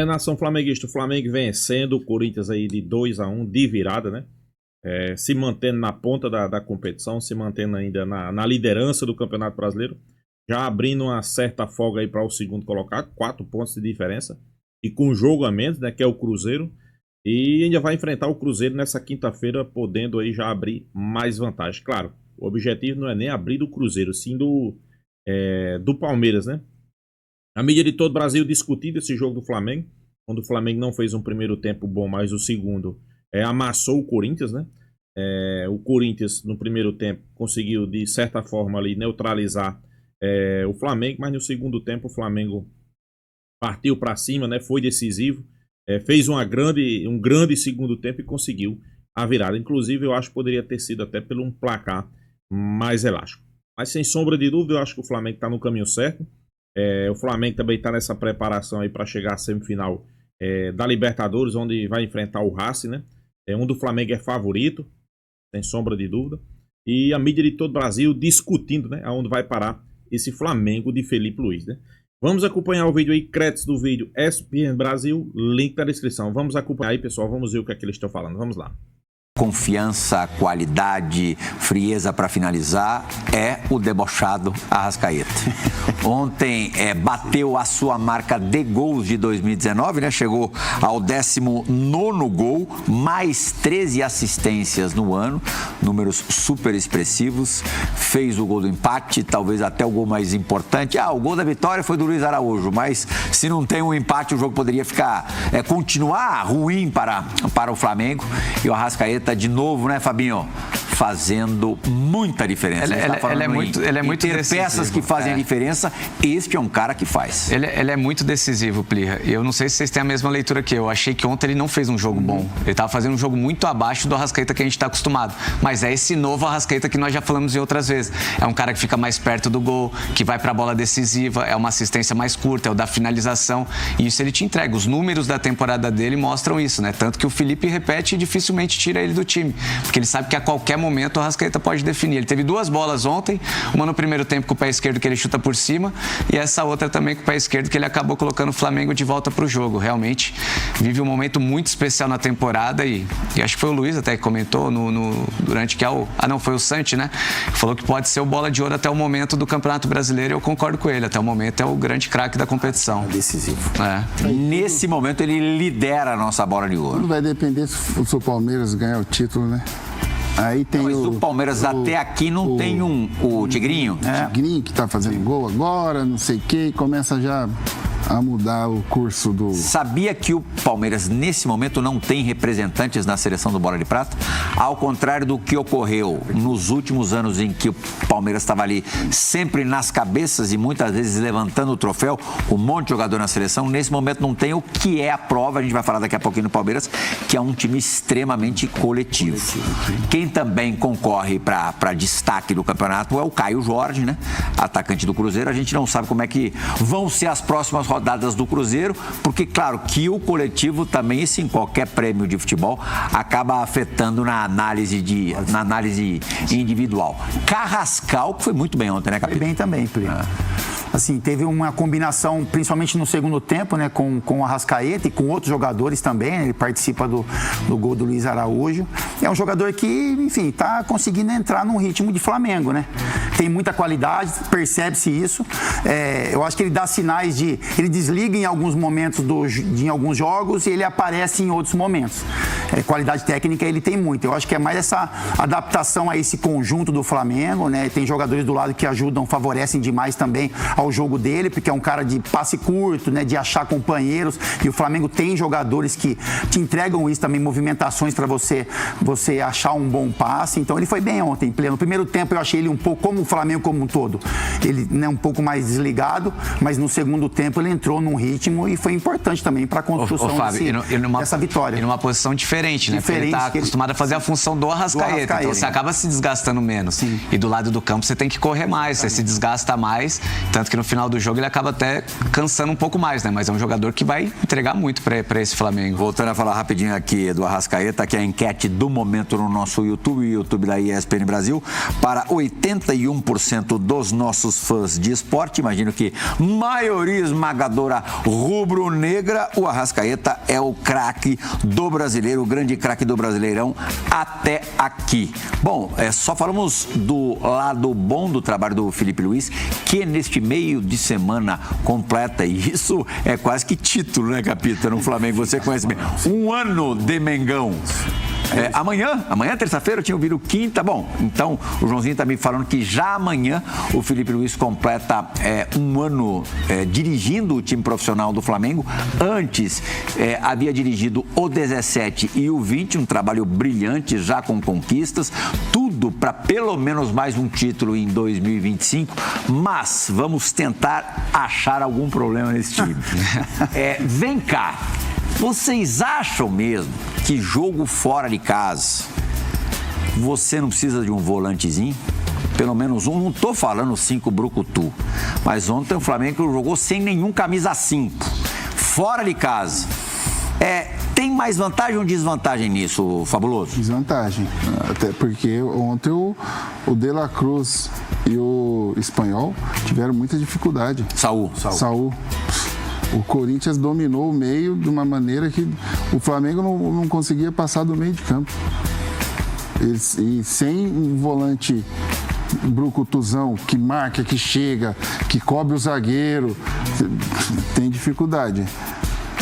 Nação flamenguista, o Flamengo vencendo o Corinthians aí de 2-1 de virada, né? Se mantendo na ponta da competição, se mantendo ainda na liderança do Campeonato Brasileiro, já abrindo uma certa folga aí para o segundo colocado, 4 pontos de diferença, e com jogo a menos, né, que é o Cruzeiro, e ainda vai enfrentar o Cruzeiro nessa quinta-feira, podendo aí já abrir mais vantagem. Claro, o objetivo não é nem abrir do Cruzeiro, sim do Palmeiras, né? A mídia de todo o Brasil discutindo esse jogo do Flamengo, quando o Flamengo não fez um primeiro tempo bom, mas o segundo amassou o Corinthians, né? O Corinthians no primeiro tempo conseguiu de certa forma ali neutralizar o Flamengo, mas no segundo tempo o Flamengo partiu para cima, né? Foi decisivo, fez um grande segundo tempo e conseguiu a virada. Inclusive eu acho que poderia ter sido até pelo um placar mais elástico. Mas sem sombra de dúvida eu acho que o Flamengo está no caminho certo. O Flamengo também está nessa preparação aí para chegar à semifinal da Libertadores, onde vai enfrentar o Racing, né? Onde o Flamengo é favorito, sem sombra de dúvida. E a mídia de todo o Brasil discutindo, né, aonde vai parar esse Flamengo de Felipe Luiz, né? Vamos acompanhar o vídeo aí, créditos do vídeo ESPN Brasil, link na descrição. Vamos acompanhar aí, pessoal, vamos ver o que é que eles estão falando. Vamos lá. Confiança, qualidade, frieza para finalizar é o debochado Arrascaeta. Ontem bateu a sua marca de gols de 2019, né? Chegou ao 19º gol, mais 13 assistências no ano, números super expressivos. Fez o gol do empate, talvez até o gol mais importante. O gol da vitória foi do Luiz Araújo, mas se não tem um empate, o jogo poderia continuar ruim para o Flamengo. E o Arrascaeta de novo, né, Fabinho? Fazendo muita diferença. Ele é muito ter decisivo. Peças que fazem a diferença, este é um cara que faz. Ele é muito decisivo, Plirra. Eu não sei se vocês têm a mesma leitura que eu. Achei que ontem ele não fez um jogo bom. Ele estava fazendo um jogo muito abaixo do Arrascaeta que a gente está acostumado. Mas é esse novo Arrascaeta que nós já falamos em outras vezes. É um cara que fica mais perto do gol, que vai para a bola decisiva, é uma assistência mais curta, é o da finalização. E isso ele te entrega. Os números da temporada dele mostram isso, né? Tanto que o Felipe repete e dificilmente tira ele do time. Porque ele sabe que a qualquer momento o Arrascaeta pode definir. Ele teve 2 bolas ontem, uma no primeiro tempo com o pé esquerdo que ele chuta por cima e essa outra também com o pé esquerdo que ele acabou colocando o Flamengo de volta para o jogo. Realmente vive um momento muito especial na temporada e acho que foi o Luiz até que comentou durante que foi o Santi, né? Que falou que pode ser o bola de ouro até o momento do Campeonato Brasileiro e eu concordo com ele. Até o momento é o grande craque da competição. Decisivo. Nesse momento ele lidera a nossa bola de ouro. Tudo vai depender se o Palmeiras ganhar o título, né? Aí tem mas o Palmeiras até aqui não tem o Tigrinho. O Tigrinho que tá fazendo gol agora, não sei o que, e começa já a mudar o curso do... Sabia que o Palmeiras, nesse momento, não tem representantes na seleção do Bola de Prata? Ao contrário do que ocorreu nos últimos anos em que o Palmeiras estava ali sempre nas cabeças e muitas vezes levantando o troféu, um monte de jogador na seleção, nesse momento não tem, o que é a prova, a gente vai falar daqui a pouquinho no Palmeiras, que é um time extremamente coletivo. Quem também concorre para destaque do campeonato é o Caio Jorge, né? Atacante do Cruzeiro. A gente não sabe como é que vão ser as próximas rodadas do Cruzeiro, porque claro que o coletivo também, sim, qualquer prêmio de futebol acaba afetando na análise individual. Carrascal, que foi muito bem ontem, né, Capitão? Foi bem também, Plínio. Assim, teve uma combinação, principalmente no segundo tempo, né, com o Arrascaeta e com outros jogadores também, né, ele participa do gol do Luiz Araújo. É um jogador que, enfim, está conseguindo entrar num ritmo de Flamengo, né? Tem muita qualidade, percebe-se isso. Eu acho que ele dá sinais de... Ele desliga em alguns momentos em alguns jogos e ele aparece em outros momentos. Qualidade técnica ele tem muito. Eu acho que é mais essa adaptação a esse conjunto do Flamengo, né? Tem jogadores do lado que ajudam, favorecem demais também ao jogo dele, porque é um cara de passe curto, né, de achar companheiros, e o Flamengo tem jogadores que te entregam isso também, movimentações para você achar um bom passe. Então ele foi bem ontem. No primeiro tempo eu achei ele um pouco como o Flamengo como um todo. Ele, né, um pouco mais desligado, mas no segundo tempo ele entrou num ritmo e foi importante também para a construção dessa vitória. E numa posição diferente. diferente, né? Porque ele tá acostumado a fazer a função do Arrascaeta. Então você acaba se desgastando menos. Sim. E do lado do campo você tem que correr mais, você se desgasta mais. Tanto que no final do jogo ele acaba até cansando um pouco mais, né? Mas é um jogador que vai entregar muito para esse Flamengo. Voltando a falar rapidinho aqui do Arrascaeta, que é a enquete do momento no nosso YouTube, o YouTube da ESPN Brasil, para 81% dos nossos fãs de esporte, imagino que maioria esmagadora rubro-negra, o Arrascaeta é o craque do brasileiro, o grande craque do Brasileirão até aqui. Bom, só falamos do lado bom do trabalho do Felipe Luiz, que neste meio de semana completa, e isso é quase que título, né, Capita, no Flamengo, você conhece bem, 1 ano de Mengão. Amanhã, terça-feira, eu tinha ouvido quinta. Bom, então o Joãozinho tá me falando que já amanhã o Felipe Luiz completa 1 ano dirigindo o time profissional do Flamengo. Antes havia dirigido o 17 e o 20, um trabalho brilhante, já com conquistas, tudo para pelo menos mais um título em 2025. Mas vamos tentar achar algum problema nesse time. Vem cá. Vocês acham mesmo que jogo fora de casa você não precisa de um volantezinho? Pelo menos um, não estou falando 5 brucutu, mas ontem o Flamengo jogou sem nenhum camisa 5, fora de casa. Tem mais vantagem ou desvantagem nisso, Fabuloso? Desvantagem, até porque ontem o De La Cruz e o Espanhol tiveram muita dificuldade. Saúl. O Corinthians dominou o meio de uma maneira que o Flamengo não conseguia passar do meio de campo. E sem um volante brucutuzão que marca, que chega, que cobre o zagueiro, tem dificuldade.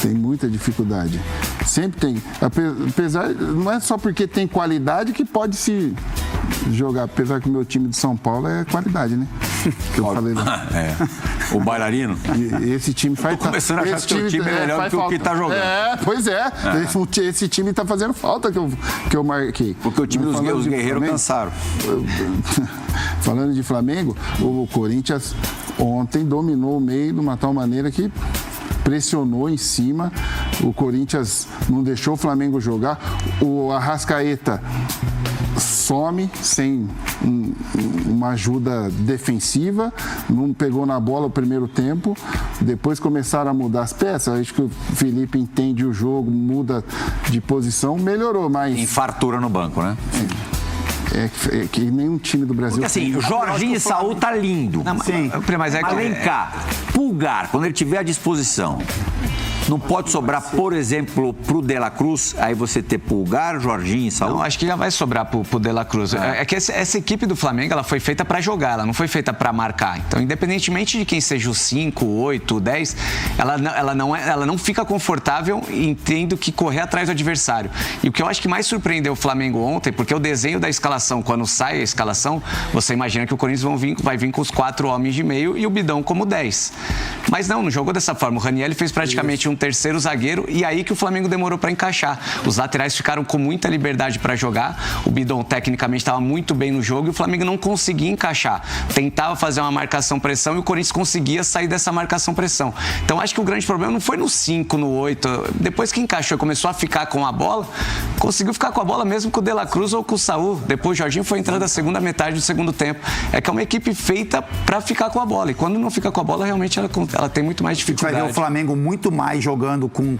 Tem muita dificuldade. Sempre tem. Apesar, não é só porque tem qualidade que pode se jogar. Apesar que o meu time de São Paulo é qualidade, né? Que eu falei lá. O bailarino. E esse time faz... Tô começando a achar que o time é melhor que o que tá jogando. Pois é. Esse time tá fazendo falta que eu marquei. Porque o time dos guerreiros cansaram. Falando de Flamengo, o Corinthians ontem dominou o meio de uma tal maneira que pressionou em cima. O Corinthians não deixou o Flamengo jogar. O Arrascaeta some sem uma ajuda defensiva, não pegou na bola o primeiro tempo, depois começaram a mudar as peças. Acho que o Felipe entende o jogo, muda de posição, melhorou, mas... Tem fartura no banco, né? É que nenhum time do Brasil... Porque assim, o Jorginho e Saúl tá lindo. Não, sim. Mas vem cá, Pulgar, quando ele tiver à disposição, não pode sobrar, por exemplo, pro De La Cruz, aí você ter Pulgar, Jorginho e Saúl? Não, acho que já vai sobrar pro De La Cruz. É que essa equipe do Flamengo, ela foi feita para jogar, ela não foi feita para marcar. Então, independentemente de quem seja o 5, 8, 10, ela não fica confortável em tendo que correr atrás do adversário. E o que eu acho que mais surpreendeu o Flamengo ontem, porque o desenho da escalação, quando sai a escalação, você imagina que o Corinthians vai vir com os 4 homens de meio e o Bidão como 10. Mas não jogou dessa forma. O Ranieri fez praticamente um terceiro zagueiro e aí que o Flamengo demorou para encaixar. Os laterais ficaram com muita liberdade para jogar. O Bidon tecnicamente estava muito bem no jogo e o Flamengo não conseguia encaixar. Tentava fazer uma marcação-pressão e o Corinthians conseguia sair dessa marcação-pressão. Então acho que o grande problema não foi no 5, no 8. Depois que encaixou e começou a ficar com a bola, conseguiu ficar com a bola mesmo com o De La Cruz ou com o Saúl. Depois o Jorginho foi entrando a segunda metade do segundo tempo. É que é uma equipe feita para ficar com a bola. E quando não fica com a bola, realmente ela tem muito mais dificuldade. Vai ver o Flamengo muito mais jogando com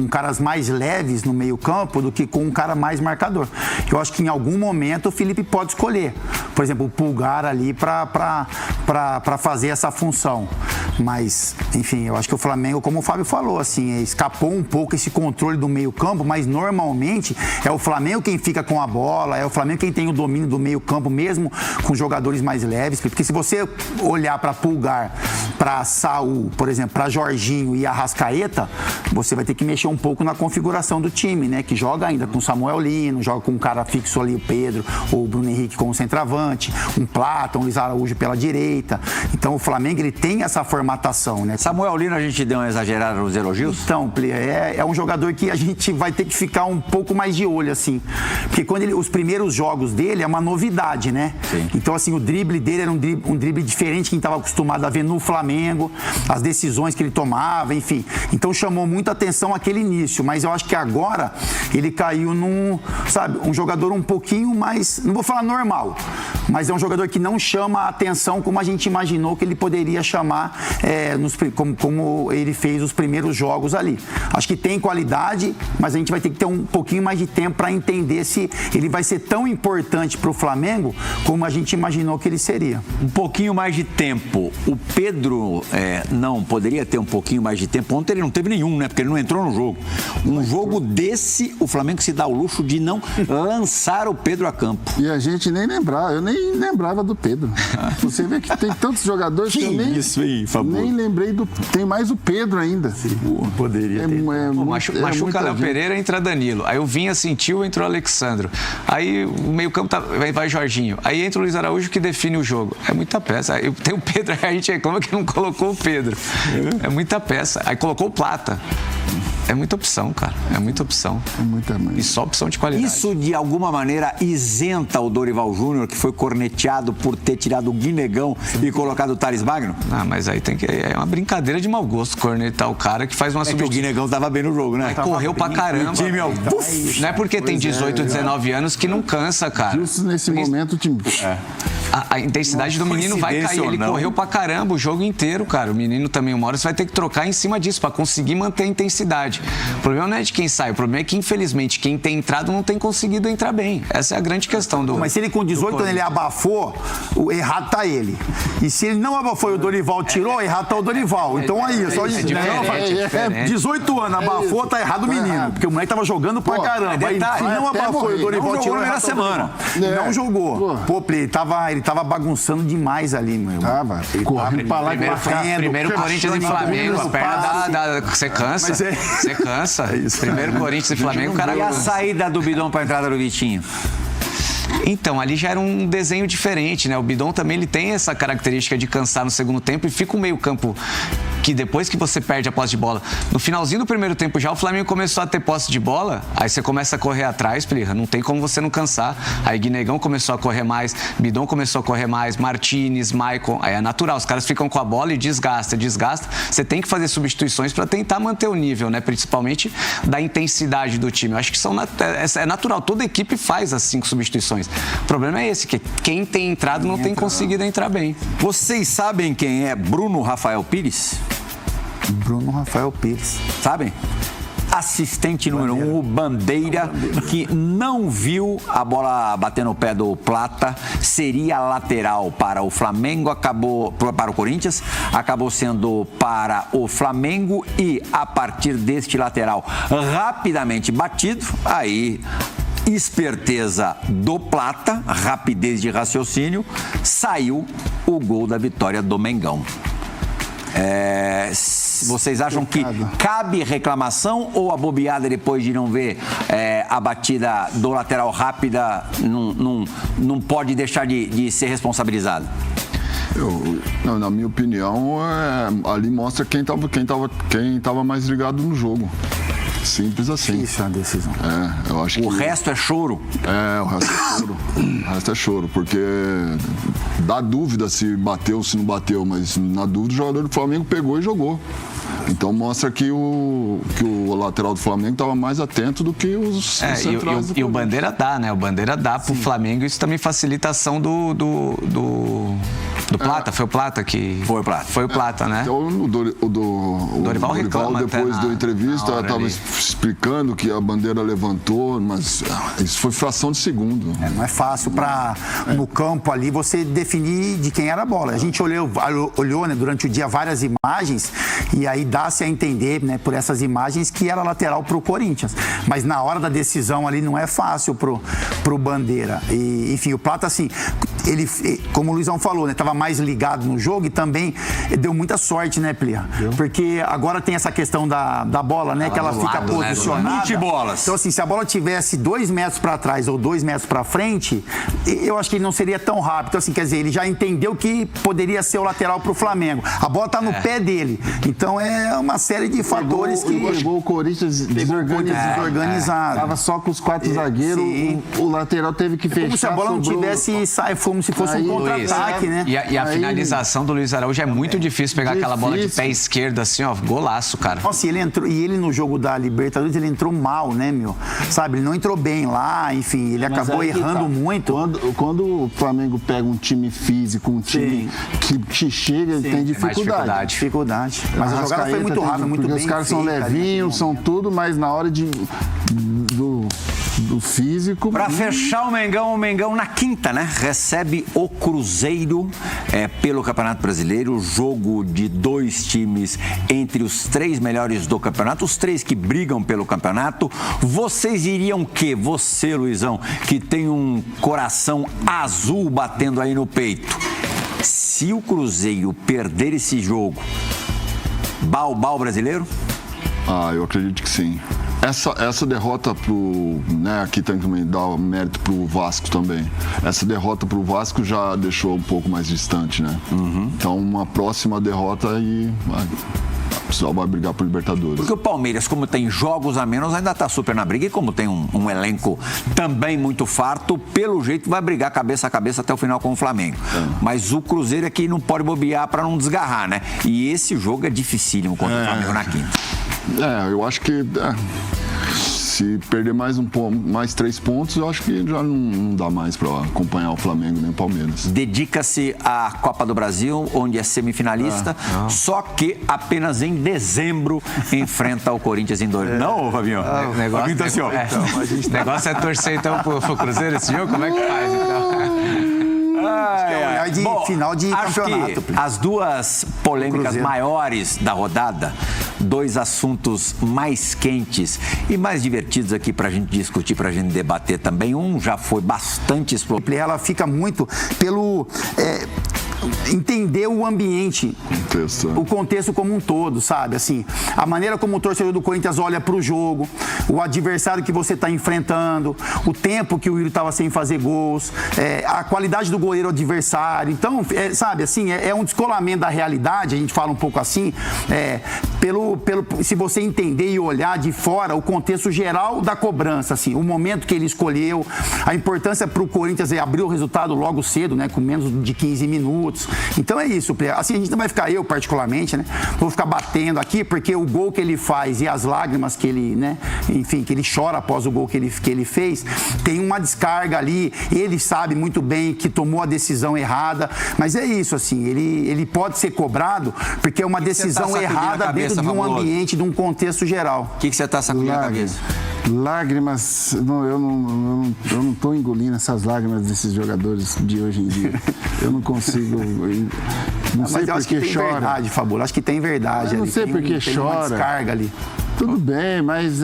caras mais leves no meio-campo do que com um cara mais marcador. Eu acho que em algum momento o Felipe pode escolher, por exemplo, o Pulgar ali para fazer essa função. Mas, enfim, eu acho que o Flamengo, como o Fábio falou, assim, escapou um pouco esse controle do meio-campo, mas normalmente é o Flamengo quem fica com a bola, é o Flamengo quem tem o domínio do meio-campo, mesmo com jogadores mais leves. Porque se você olhar para Pulgar, para Saúl, por exemplo, para Jorginho e Arrascaeta, você vai ter que mexer um pouco na configuração do time, né? Que joga ainda com Samuel Lino, joga com um cara fixo ali, o Pedro, ou o Bruno Henrique como centroavante, um Plata, um Luiz Araújo pela direita. Então o Flamengo, ele tem essa formatação, né? Samuel Lino, a gente deu uma exagerada nos elogios? Então, é um jogador que a gente vai ter que ficar um pouco mais de olho, assim. Porque quando os primeiros jogos dele é uma novidade, né? Sim. Então, assim, o drible dele era um drible diferente que a gente estava acostumado a ver no Flamengo, as decisões que ele tomava, enfim. Então chamou muita atenção aquele naquele início, mas eu acho que agora ele caiu um jogador um pouquinho mais, não vou falar normal, mas é um jogador que não chama a atenção como a gente imaginou que ele poderia chamar como ele fez os primeiros jogos ali. Acho que tem qualidade, mas a gente vai ter que ter um pouquinho mais de tempo para entender se ele vai ser tão importante para o Flamengo como a gente imaginou que ele seria. Um pouquinho mais de tempo. O Pedro não poderia ter um pouquinho mais de tempo. Ontem ele não teve nenhum, né? Porque ele não entrou no jogo. Um jogo desse, o Flamengo se dá o luxo de não lançar o Pedro a campo. E a gente nem lembrava, eu nem lembrava do Pedro. Você vê que tem tantos jogadores que eu nem, isso aí, Fabio? Nem lembrei tem mais o Pedro ainda. Poderia ter. Machuca Léo Pereira, entra Danilo. Aí o Vinha sentiu, entrou Alexandro. Aí o meio-campo vai Jorginho. Aí entra o Luiz Araújo que define o jogo. É muita peça. Aí tem o Pedro, aí a gente reclama que não colocou o Pedro. É muita peça. Aí colocou o Plata. É muita opção, cara. É muita opção. É muita E só opção de qualidade. Isso, de alguma maneira, isenta o Dorival Júnior, que foi corneteado por ter tirado o Guinegão e colocado o Thales Magno? Ah, mas aí é uma brincadeira de mau gosto cornetar o cara que faz uma substituição. O Guinegão tava bem no jogo, né? Correu pra caramba. O time, não é porque tem 18, 19 anos que não cansa, cara. Justo nesse momento o time... A intensidade do menino vai cair. Ele correu pra caramba o jogo inteiro, cara. O menino também, uma hora você vai ter que trocar em cima disso pra conseguir manter a intensidade. O problema não é de quem sai, o problema é que, infelizmente, quem tem entrado não tem conseguido entrar bem. Essa é a grande questão do... Mas se ele com 18 anos ele abafou, o errado tá ele. E se ele não abafou e o Dorival tirou, errado tá o Dorival. Então aí, é só isso. 18 anos, abafou, tá errado o menino. Porque o moleque tava jogando pra caramba. Aí, se não abafou e o Dorival tirou, na semana. Não jogou. Pô, ele tava bagunçando demais ali, meu. Correndo pra lá e pra cá. Primeiro Corinthians e Flamengo, a perna você cansa. Você cansa. Primeiro Corinthians e Flamengo, o cara... E a saída do Bidon pra entrada do Vitinho? Então, ali já era um desenho diferente, né? O Bidon também ele tem essa característica de cansar no segundo tempo e fica um meio-campo que depois que você perde a posse de bola, no finalzinho do primeiro tempo já o Flamengo começou a ter posse de bola, aí você começa a correr atrás, Plirra, não tem como você não cansar. Aí Guinegão começou a correr mais, Bidon começou a correr mais, Martínez, Maicon, aí é natural, os caras ficam com a bola e desgasta, você tem que fazer substituições para tentar manter o nível, né? Principalmente da intensidade do time. Eu acho que é natural, toda equipe faz as 5 substituições. O problema é esse, que quem tem entrado não tem conseguido entrar bem. Vocês sabem quem é Bruno Rafael Pires? Bruno Rafael Pires. Sabem? Assistente número 1, o Bandeira, que não viu a bola bater no pé do Plata, seria lateral para o Flamengo, para o Corinthians, acabou sendo para o Flamengo e a partir deste lateral rapidamente batido, aí esperteza do Plata, rapidez de raciocínio, saiu o gol da vitória do Mengão. Vocês acham que cabe reclamação ou a bobeada depois de não ver a batida do lateral rápida não pode deixar de ser responsabilizado? Na minha opinião, ali mostra quem tava mais ligado no jogo. Simples assim. Isso é uma decisão. Eu acho que... O resto é choro? O resto é choro. O resto é choro, porque dá dúvida se bateu ou se não bateu, mas na dúvida o jogador do Flamengo pegou e jogou. Então mostra que o lateral do Flamengo estava mais atento do que os centrais. E o Bandeira dá, né? O Bandeira dá pro Flamengo, isso também facilita a ação do Plata. Foi o Plata que... Foi o Plata. Foi o Plata, né? Então, o Dorival reclama depois da entrevista, estava explicando que a Bandeira levantou, mas isso foi fração de segundo. Não é fácil no campo ali, você definir de quem era a bola. A gente olhou né, durante o dia várias imagens e aí dá-se a entender, né, por essas imagens, que era lateral pro Corinthians. Mas na hora da decisão ali não é fácil pro Bandeira. E, enfim, o Plata, assim, ele, como o Luizão falou, né, tava mais ligado no jogo e também deu muita sorte, né, Plia? Porque agora tem essa questão da bola, né, que ela fica posicionada. 20 bolas. Então, assim, se a bola tivesse 2 metros para trás ou 2 metros para frente, eu acho que ele não seria tão rápido. Então, assim, quer dizer, ele já entendeu que poderia ser o lateral pro Flamengo. A bola tá no pé dele. Então, é uma série de fatores que... Pegou o Corinthians desorganizado. Tava só com os 4 zagueiros, o lateral teve que fechar. Como se a bola não tivesse como se fosse um contra-ataque, né? E a finalização do Luiz Araújo é muito difícil pegar aquela bola de pé esquerdo assim, ó, golaço, cara. Nossa, ele entrou, e ele no jogo da Libertadores, ele entrou mal, né, meu? Sabe, ele não entrou bem lá, enfim, ele acabou errando muito. Quando o Flamengo pega um time físico, um time que chega, ele tem dificuldade. Mas a jogada foi muito rápida, muito bem. Porque os caras são levinhos, são tudo, mas na hora do físico. Para fechar o Mengão na quinta, né? Recebe o Cruzeiro pelo Campeonato Brasileiro, jogo de 2 times entre os 3 melhores do campeonato, os 3 que brigam pelo campeonato. Vocês iriam que? Você, Luizão, que tem um coração azul batendo aí no peito. Se o Cruzeiro perder esse jogo, bau brasileiro? Eu acredito que sim. Essa derrota aqui tem que também dar mérito pro Vasco também. Essa derrota pro Vasco já deixou um pouco mais distante, né? Então, uma próxima derrota aí o pessoal vai brigar por Libertadores. Porque o Palmeiras, como tem jogos a menos, ainda tá super na briga, e como tem um elenco também muito farto, pelo jeito vai brigar cabeça a cabeça até o final com o Flamengo. Mas o Cruzeiro aqui não pode bobear para não desgarrar, né? E esse jogo é dificílimo contra o Flamengo na quinta. Eu acho que se perder mais 3 pontos, eu acho que já não dá mais para acompanhar o Flamengo nem o Palmeiras. Dedica-se à Copa do Brasil, onde é semifinalista, só que apenas em dezembro enfrenta o Corinthians em 2. Não, Fabinho? O negócio, tá assim, ó. O negócio é torcer então pro Cruzeiro esse jogo? Como é que faz então? Final de campeonato. As 2 polêmicas maiores da rodada, 2 assuntos mais quentes e mais divertidos aqui pra gente discutir, pra gente debater também. Um já foi bastante explosivo. Ela fica muito pelo entender o ambiente, o contexto como um todo, sabe? Assim, a maneira como o torcedor do Corinthians olha pro jogo, o adversário que você está enfrentando, o tempo que o Yuri estava sem fazer gols, a qualidade do goleiro adversário. Então, sabe, assim, é um descolamento da realidade, a gente fala um pouco assim, se você entender e olhar de fora o contexto geral da cobrança, assim, o momento que ele escolheu, a importância para o Corinthians abrir o resultado logo cedo, né, com menos de 15 minutos. Então é isso, assim a gente não vai ficar, eu particularmente, né, vou ficar batendo aqui, porque o gol que ele faz e as lágrimas que ele, né, enfim, que ele chora após o gol que ele fez, tem uma descarga ali, ele sabe muito bem que tomou a decisão errada, mas é isso, assim, ele pode ser cobrado porque é uma decisão errada dentro de um ambiente, de um contexto geral. O que você está sacudindo a cabeça? Lágrimas, eu não estou engolindo essas lágrimas desses jogadores de hoje em dia. Eu não consigo. Não sei por que chora. Tem verdade, Fabula. Acho que tem verdade. Eu não sei por que chora. Uma descarga ali. Tudo bem, mas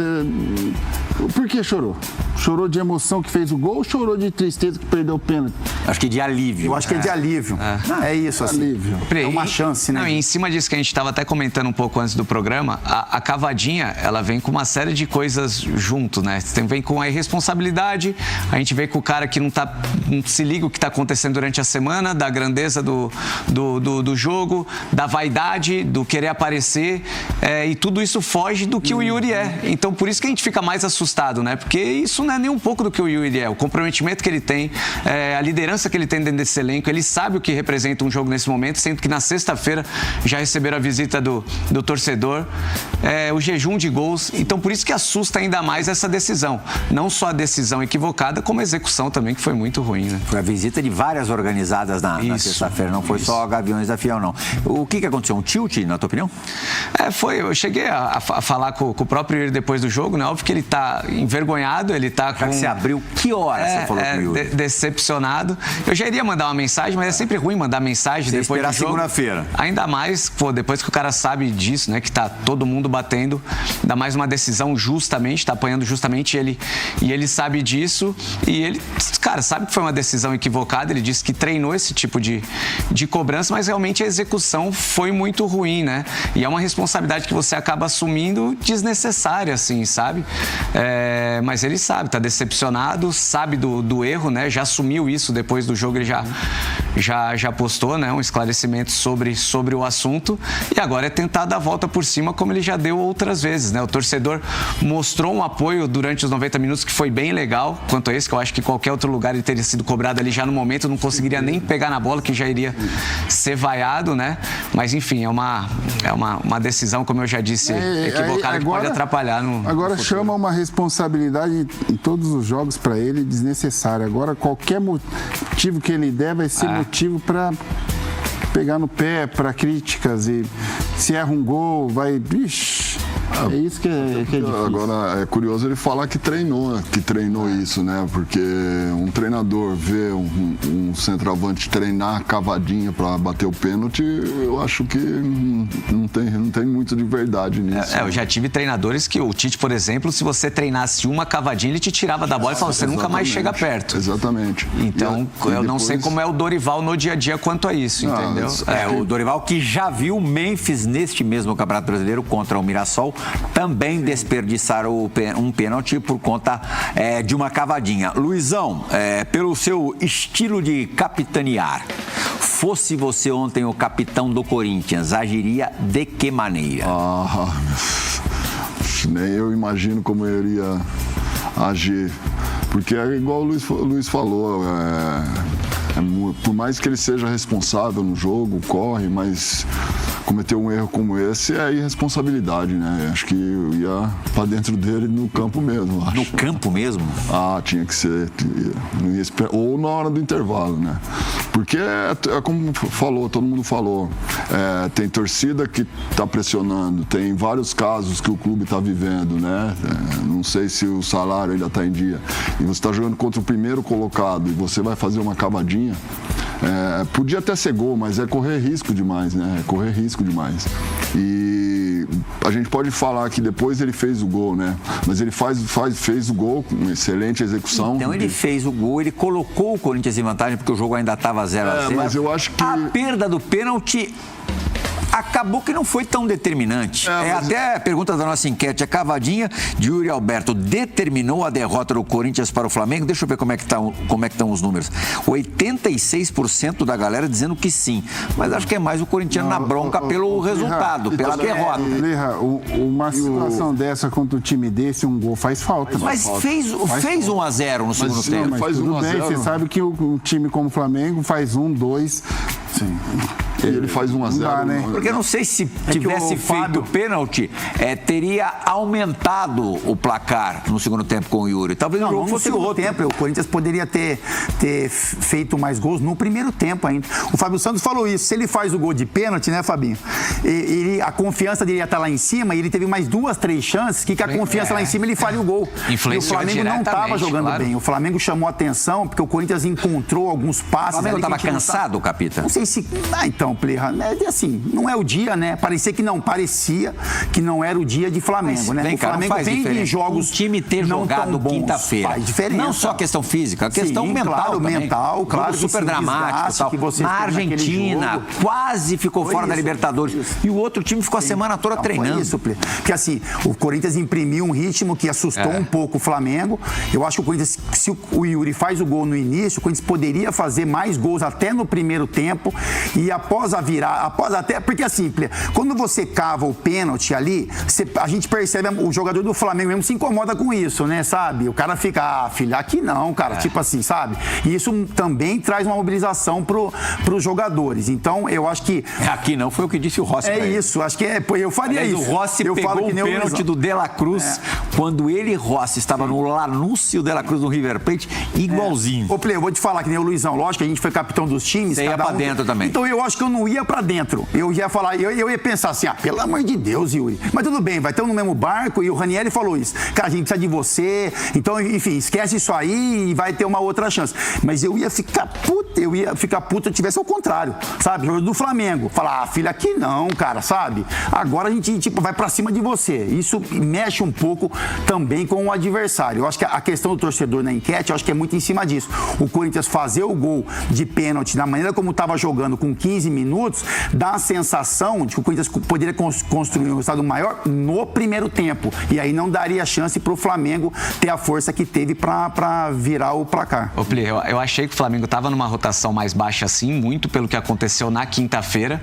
por que chorou? Chorou de emoção que fez o gol ou chorou de tristeza que perdeu o pênalti? Acho que de alívio. Eu acho que é de alívio. É isso, assim. Alívio. É uma chance, né? Não, e em cima disso que a gente estava até comentando um pouco antes do programa, a cavadinha, ela vem com uma série de coisas junto, né? Vem com a irresponsabilidade, a gente vê com o cara que não se liga o que está acontecendo durante a semana, da grandeza do jogo, da vaidade, do querer aparecer, e tudo isso foge do que o Yuri é. Então, por isso que a gente fica mais assustado, né? Porque isso não é nem um pouco do que o Yuri é. O comprometimento que ele tem, a liderança que ele tem dentro desse elenco, ele sabe o que representa um jogo nesse momento, sendo que na sexta-feira já receberam a visita do torcedor, o jejum de gols. Então, por isso que assusta ainda mais essa decisão. Não só a decisão equivocada, como a execução também, que foi muito ruim, né? Foi a visita de várias organizadas na sexta-feira, não foi só a Gaviões da Fiel, não. O que aconteceu? Um tilt, na tua opinião? Eu cheguei a falar com o próprio Yuri depois do jogo, né? Óbvio que ele tá envergonhado, ele tá com... Você abriu, que hora você falou com o Yuri? Decepcionado. Eu já iria mandar uma mensagem, mas é sempre ruim mandar mensagem você depois do jogo. Segunda-feira. Ainda mais, depois que o cara sabe disso, né? Que tá todo mundo batendo, ainda mais uma decisão justamente, tá apanhando justamente ele, e ele sabe disso, e ele, cara, sabe que foi uma decisão equivocada, ele disse que treinou esse tipo de cobrança, mas realmente a execução foi muito ruim, né? E é uma responsabilidade que você acaba assumindo desnecessária, assim, sabe? Mas ele sabe, tá decepcionado, sabe do erro, né? Já assumiu isso depois depois do jogo ele já postou, né, um esclarecimento sobre o assunto, e agora é tentar dar a volta por cima como ele já deu outras vezes, né? O torcedor mostrou um apoio durante os 90 minutos que foi bem legal, quanto a esse, que eu acho que qualquer outro lugar ele teria sido cobrado ali já no momento, não conseguiria nem pegar na bola, que já iria ser vaiado, né? Mas enfim, é uma decisão, como eu já disse, equivocada, que pode atrapalhar no Agora no chama uma responsabilidade em todos os jogos para ele desnecessária. Agora qualquer motivo que ele der vai ser motivo para pegar no pé, para críticas, e se erra um gol, vai... Ixi, é isso que é difícil. Agora, é curioso ele falar que treinou isso, né? Porque um treinador vê um centroavante treinar cavadinha para bater o pênalti, eu acho que não tem muito de verdade nisso. Eu já tive treinadores que o Tite, por exemplo, se você treinasse uma cavadinha, ele te tirava da bola e falava, você nunca mais chega perto. Exatamente. Então, eu não sei como é o Dorival no dia a dia quanto a isso, entendeu? O Dorival, que já viu o Memphis neste mesmo Campeonato Brasileiro contra o Mirassol, também desperdiçar um pênalti por conta de uma cavadinha. Luizão, pelo seu estilo de capitanear, fosse você ontem o capitão do Corinthians, agiria de que maneira? Nem eu imagino como eu iria agir, porque é igual o Luiz falou, por mais que ele seja responsável no jogo, corre, mas cometer um erro como esse é irresponsabilidade, né? Acho que eu ia pra dentro dele no campo mesmo, acho. No campo mesmo? Tinha que ser. Não ia esperar, ou na hora do intervalo, né? Porque é como todo mundo falou, tem torcida que tá pressionando, tem vários casos que o clube tá vivendo, né? Não sei se o salário ainda tá em dia. E você tá jogando contra o primeiro colocado e você vai fazer uma cavadinha, podia até ser gol, mas é correr risco demais, né? É correr risco demais. E a gente pode falar que depois ele fez o gol, né? Mas ele fez o gol com excelente execução. Então ele fez o gol, ele colocou o Corinthians em vantagem porque o jogo ainda estava 0-0. Mas eu acho que a perda do pênalti acabou que não foi tão determinante. Até a pergunta da nossa enquete, a cavadinha de Yuri Alberto determinou a derrota do Corinthians para o Flamengo? Deixa eu ver como é que estão os números. 86% da galera dizendo que sim, mas acho que é mais o corintiano na bronca pelo resultado, pela derrota. Uma situação dessa contra o time desse, um gol faz falta. Mas fez 1-0 no segundo tempo. Mas faz tudo bem, você sabe que um time como o Flamengo faz 1, 2... Sim. E ele faz 1-0, né? Porque eu não sei se tivesse feito o pênalti, teria aumentado o placar no segundo tempo com o Yuri. Talvez o jogo fosse outro tempo. O Corinthians poderia ter feito mais gols no primeiro tempo ainda. O Fábio Santos falou isso. Se ele faz o gol de pênalti, né, Fabinho? A confiança dele ia estar lá em cima e ele teve mais 2, 3 chances que a confiança lá em cima ele faria o gol. E o Flamengo não estava jogando bem. O Flamengo chamou atenção porque o Corinthians encontrou alguns passes. O Flamengo estava cansado, Capita? Não sei se... então, Plirra, assim, não é o dia, né? Parecia que não era o dia de Flamengo, né? O Flamengo vem de jogos, o time ter jogado quinta-feira. Faz diferença. Não só a questão física, a questão mental também. Claro, super dramático, tal. Na Argentina, quase ficou fora da Libertadores. E o outro time ficou a semana toda treinando. Isso, porque assim, o Corinthians imprimiu um ritmo que assustou um pouco o Flamengo. Eu acho que o Corinthians, se o Yuri faz o gol no início, o Corinthians poderia fazer mais gols até no primeiro tempo. E após até, porque assim, quando você cava o pênalti ali, a gente percebe, o jogador do Flamengo mesmo se incomoda com isso, né, sabe? O cara fica, filha, aqui não, cara, tipo assim, sabe? E isso também traz uma mobilização pros jogadores. Então, eu acho que... Aqui não, foi o que disse o Rossi. Isso, acho que eu faria isso. O Rossi pegou o pênalti do De La Cruz, quando ele e Rossi estavam no Lanús e o De La Cruz no River Plate, igualzinho. Eu vou te falar que nem o Luizão, lógico que a gente foi capitão dos times. Você ia pra dentro também. Então, eu acho que eu não ia pra dentro. Eu ia falar, eu ia pensar assim, pelo amor de Deus, Yuri. Mas tudo bem, vai ter um no mesmo barco, e o Ranieri falou isso. Cara, a gente precisa de você, então, enfim, esquece isso aí e vai ter uma outra chance. Mas eu ia ficar puto se eu tivesse ao contrário, sabe? Jogador do Flamengo. Falar, filha, aqui não, cara, sabe? Agora a gente, vai pra cima de você. Isso mexe um pouco também com o adversário. Eu acho que a questão do torcedor na enquete, eu acho que é muito em cima disso. O Corinthians fazer o gol de pênalti da maneira como estava jogando jogando com 15 minutos, dá a sensação de que o Corinthians poderia construir um resultado maior no primeiro tempo. E aí não daria chance para o Flamengo ter a força que teve para virar o placar. Ô, Pli, eu achei que o Flamengo estava numa rotação mais baixa assim, muito pelo que aconteceu na quinta-feira.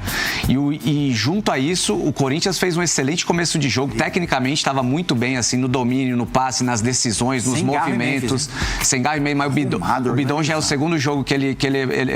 E junto a isso, o Corinthians fez um excelente começo de jogo. Tecnicamente estava muito bem assim no domínio, no passe, nas decisões, nos movimentos. Sem garra e meio, mas o Bidon já é o segundo jogo que ele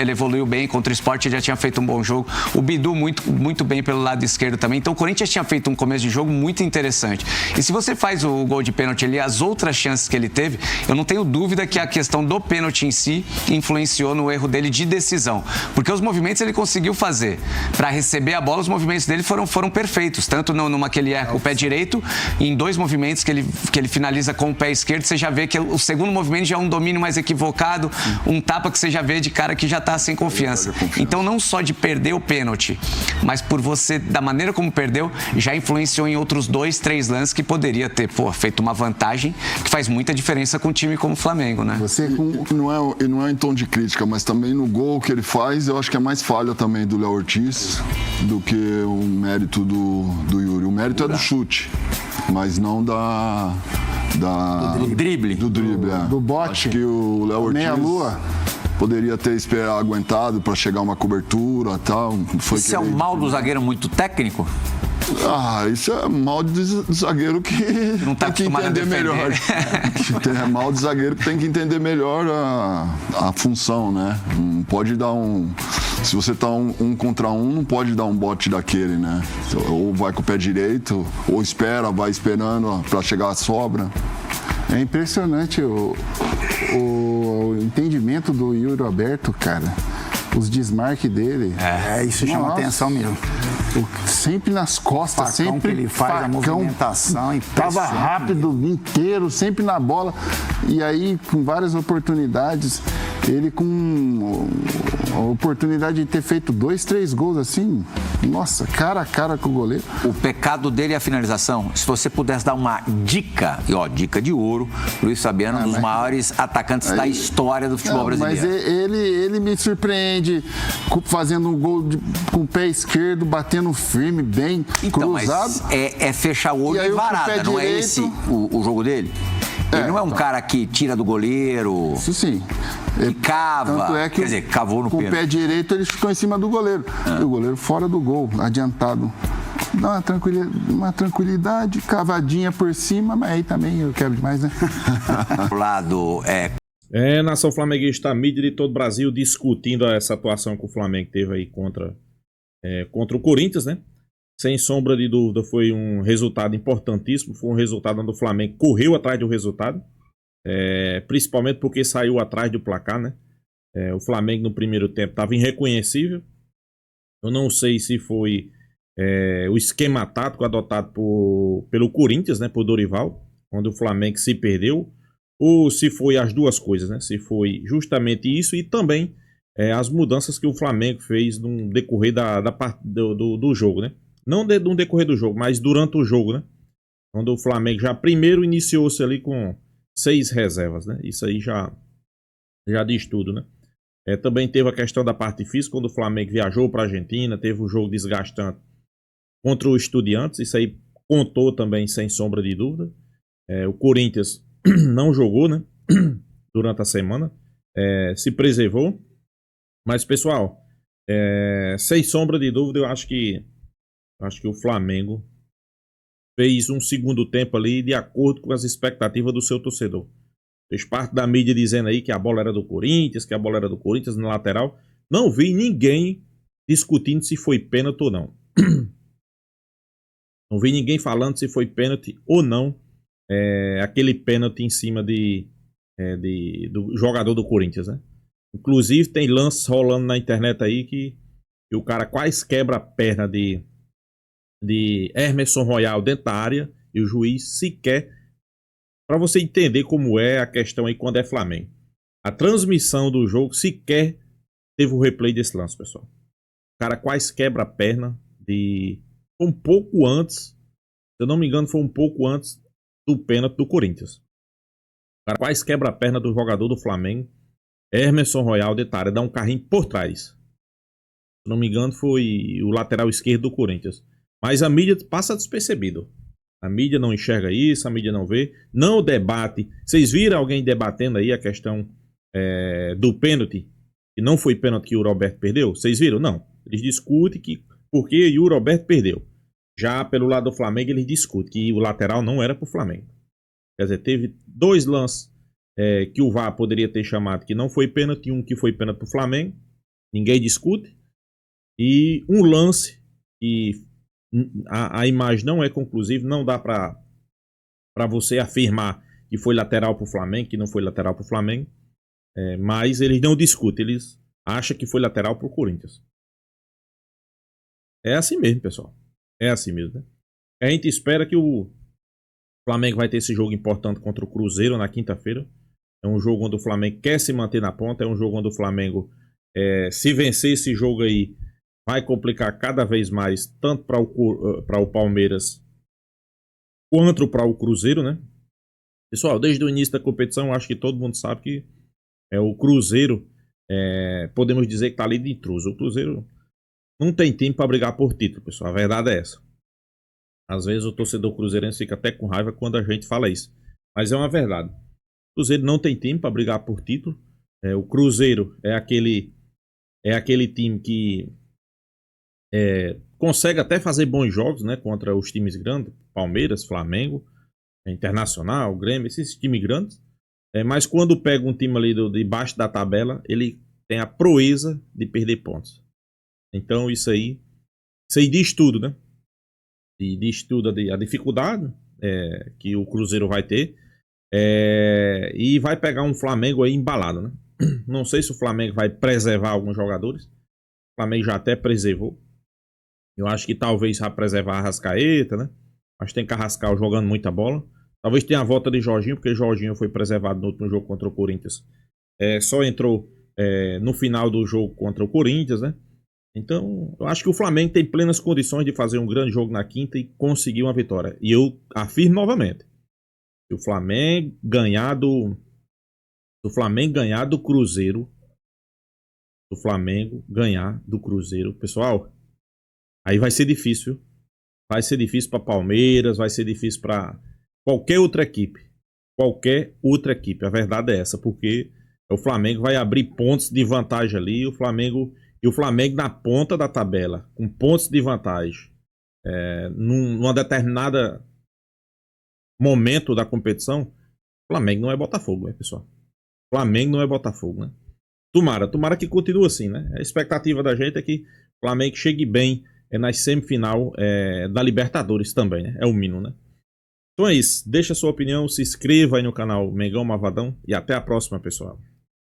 evoluiu bem contra o Sport, ele já tinha feito um bom jogo. O Bidu muito bem pelo lado esquerdo também. Então o Corinthians tinha feito um começo de jogo muito interessante. E se você faz o gol de pênalti ali, as outras chances que ele teve, eu não tenho dúvida que a questão do pênalti em si influenciou no erro dele de decisão. Porque os movimentos ele conseguiu fazer. Para receber a bola, os movimentos dele foram perfeitos. Tanto numa que ele erra com o pé direito, em 2 movimentos que ele finaliza com o pé esquerdo, você já vê que o segundo movimento já é um domínio mais equivocado, um tapa que você já vê de cara que já tá sem confiança. Então não só de perder o pênalti, mas por você, da maneira como perdeu, já influenciou em outros 2, 3 lances que poderia ter feito uma vantagem que faz muita diferença com um time como o Flamengo, né? Não é em tom de crítica, mas também no gol que ele faz, eu acho que é mais falha também do Léo Ortiz do que o mérito do Yuri. O mérito é do chute, mas não do drible. Do bote. Acho que o Léo Ortiz meia-lua poderia ter aguentado para chegar uma cobertura e tal. Isso é um mal do zagueiro muito técnico? Isso é mal de zagueiro que não tá tem que entender melhor. É mal de zagueiro que tem que entender melhor a função, né? Não pode dar se você tá um contra um, não pode dar um bote daquele, né? Ou vai com o pé direito, ou vai esperando para chegar a sobra. É impressionante o entendimento do Yuri Alberto, cara. Os desmarques dele. Isso chama atenção mesmo. Sempre nas costas, sempre que ele faz, a movimentação. Tava rápido inteiro, sempre na bola. E aí, com várias oportunidades, ele com a oportunidade de ter feito 2, 3 gols assim, nossa, cara a cara com o goleiro. O pecado dele é a finalização. Se você pudesse dar uma dica, dica de ouro, Luiz Fabiano, um dos maiores atacantes da história do futebol brasileiro. Mas ele me surpreende fazendo um gol com o pé esquerdo, batendo firme, bem cruzado. Mas é fechar o olho e varada, não é esse o jogo dele? Ele não é um cara que tira do goleiro. Isso sim. E cava. Tanto é que quer dizer, cavou no com o pé direito ele ficou em cima do goleiro. E o goleiro fora do gol, adiantado. Dá uma tranquilidade, cavadinha por cima, mas aí também eu quero demais, né? O lado nação flamenguista, a mídia de todo o Brasil discutindo essa atuação que o Flamengo teve aí contra o Corinthians, né? Sem sombra de dúvida, foi um resultado importantíssimo. Foi um resultado onde o Flamengo correu atrás do resultado. Principalmente porque saiu atrás do placar, né? O Flamengo no primeiro tempo estava irreconhecível. Eu não sei se foi o esquema tático adotado pelo Corinthians, né? Por Dorival, onde o Flamengo se perdeu. Ou se foi as duas coisas, né? Se foi justamente isso e também as mudanças que o Flamengo fez no decorrer do jogo, né? Não no decorrer do jogo, mas durante o jogo, né? Quando o Flamengo já primeiro iniciou-se ali com 6 reservas, né? Isso aí já diz tudo, né? Também teve a questão da parte física, quando o Flamengo viajou para a Argentina, teve um jogo desgastante contra o Estudiantes, isso aí contou também, sem sombra de dúvida. O Corinthians não jogou, né? Durante a semana, se preservou. Mas, pessoal, sem sombra de dúvida, eu acho que o Flamengo fez um segundo tempo ali de acordo com as expectativas do seu torcedor. Fez parte da mídia dizendo aí que a bola era do Corinthians, na lateral. Não vi ninguém discutindo se foi pênalti ou não. Não vi ninguém falando se foi pênalti ou não. Aquele pênalti em cima do jogador do Corinthians, né? Inclusive tem lances rolando na internet aí que o cara quase quebra a perna de Emerson Royal dentro da área e o juiz sequer, para você entender como é a questão aí quando é Flamengo. A transmissão do jogo sequer teve o replay desse lance, pessoal. O cara quase quebra a perna um pouco antes, se eu não me engano, foi um pouco antes do pênalti do Corinthians. O cara quase quebra a perna do jogador do Flamengo, Emerson Royal dentro da área, dá um carrinho por trás. Se não me engano, foi o lateral esquerdo do Corinthians. Mas a mídia passa despercebido. A mídia não enxerga isso, a mídia não vê. Não debate. Vocês viram alguém debatendo aí a questão do pênalti? Que não foi pênalti que o Roberto perdeu? Vocês viram? Não. Eles discutem que porque o Roberto perdeu. Já pelo lado do Flamengo, eles discutem que o lateral não era para o Flamengo. Quer dizer, teve 2 lances que o VAR poderia ter chamado que não foi pênalti, um que foi pênalti para o Flamengo. Ninguém discute. E um lance que a imagem não é conclusiva, não dá para você afirmar que foi lateral para o Flamengo, que não foi lateral para o Flamengo. Mas eles não discutem, eles acham que foi lateral para o Corinthians. É assim mesmo, pessoal. É assim mesmo, né? A gente espera que o Flamengo vai ter esse jogo importante contra o Cruzeiro na quinta-feira. É um jogo onde o Flamengo quer se manter na ponta. É um jogo onde o Flamengo, se vencer esse jogo aí, vai complicar cada vez mais, tanto para o Palmeiras quanto para o Cruzeiro, né? Pessoal, desde o início da competição, acho que todo mundo sabe que o Cruzeiro, podemos dizer que está ali de intruso. O Cruzeiro não tem time para brigar por título, pessoal. A verdade é essa. Às vezes o torcedor cruzeirense fica até com raiva quando a gente fala isso. Mas é uma verdade. O Cruzeiro não tem time para brigar por título. O Cruzeiro é aquele time que consegue até fazer bons jogos, né, contra os times grandes. Palmeiras, Flamengo, Internacional, Grêmio, esses times grandes. Mas quando pega um time ali de baixo da tabela, ele tem a proeza de perder pontos. Então isso aí diz tudo, né? E diz tudo a dificuldade que o Cruzeiro vai ter. E vai pegar um Flamengo aí embalado, né? Não sei se o Flamengo vai preservar alguns jogadores. O Flamengo já até preservou. Eu acho que talvez vai preservar a Arrascaeta, né? Acho que tem Carrascal jogando muita bola. Talvez tenha a volta de Jorginho, porque Jorginho foi preservado no último jogo contra o Corinthians. Só entrou no final do jogo contra o Corinthians, né? Então, eu acho que o Flamengo tem plenas condições de fazer um grande jogo na quinta e conseguir uma vitória. E eu afirmo novamente, se o Flamengo ganhar do Cruzeiro, pessoal, aí vai ser difícil. Vai ser difícil para Palmeiras, vai ser difícil para qualquer outra equipe. A verdade é essa, porque o Flamengo vai abrir pontos de vantagem ali, o Flamengo na ponta da tabela, com pontos de vantagem, numa determinada momento da competição. O Flamengo não é Botafogo, né, pessoal? O Flamengo não é Botafogo, né? Tomara que continue assim, né? A expectativa da gente é que o Flamengo chegue bem nas semifinal da Libertadores também, né? É o mínimo, né? Então é isso. Deixa a sua opinião, se inscreva aí no canal Mengão Malvadão e até a próxima, pessoal.